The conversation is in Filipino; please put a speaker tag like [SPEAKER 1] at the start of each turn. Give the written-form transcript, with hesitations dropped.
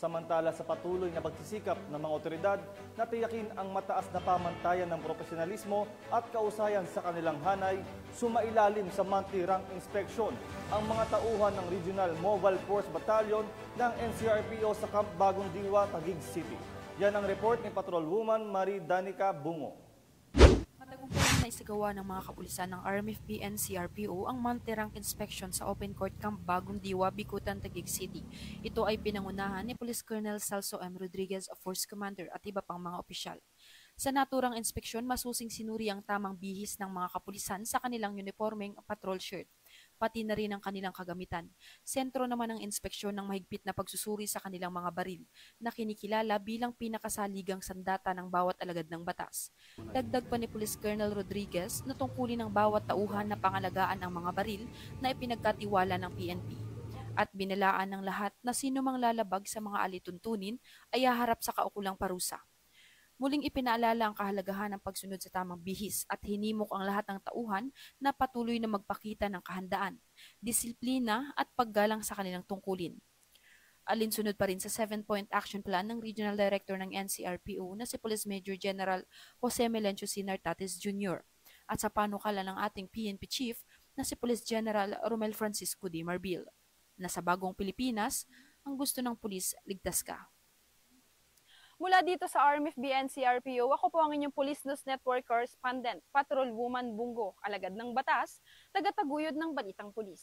[SPEAKER 1] Samantala sa patuloy na pagsisikap ng mga otoridad na tiyakin ang mataas na pamantayan ng profesionalismo at kausayan sa kanilang hanay, sumailalim sa monthly rank inspection ang mga tauhan ng Regional Mobile Force Battalion ng NCRPO sa Camp Bagong Diwa, Taguig City. Yan ang report ni Patrolwoman Marie Danica Bungo.
[SPEAKER 2] Matagumpay na isagawa ng mga kapulisan ng RMFB NCRPO ang monthly rank inspection sa Open Court Camp Bagong Diwa, Bicutan, Taguig City. Ito ay pinangunahan ni Police Colonel Celso M. Rodriguez, Force Commander at iba pang mga opisyal. Sa naturang inspeksyon, masusing sinuri ang tamang bihis ng mga kapulisan sa kanilang uniformeng patrol shirt, pati na rin ang kanilang kagamitan. Sentro naman ng inspeksyon ng mahigpit na pagsusuri sa kanilang mga baril na kinikilala bilang pinakasaligang sandata ng bawat alagad ng batas. Dagdag pa ni Police Colonel Rodriguez na tungkulin ng bawat tauhan na pangalagaan ang mga baril na ipinagkatiwala ng PNP. At binalaan ng lahat na sino mang lalabag sa mga alituntunin ay haharap sa kaukulang parusa. Muling ipinaalala ang kahalagahan ng pagsunod sa tamang bihis at hinimok ang lahat ng tauhan na patuloy na magpakita ng kahandaan, disiplina at paggalang sa kanilang tungkulin. Alinsunod pa rin sa 7-point action plan ng Regional Director ng NCRPO na si Police Major General Jose Melencio C. Nartates Jr. at sa panukala ng ating PNP Chief na si Police General Romel Francisco D. Marbil. Na sa bagong Pilipinas, ang gusto ng pulis, ligtas ka.
[SPEAKER 3] Mula dito sa RMFB NCRPO, ako po ang inyong Police News Network Correspondent, Patrolwoman Bungo, alagad ng batas, tagataguyod ng Balitang Pulis.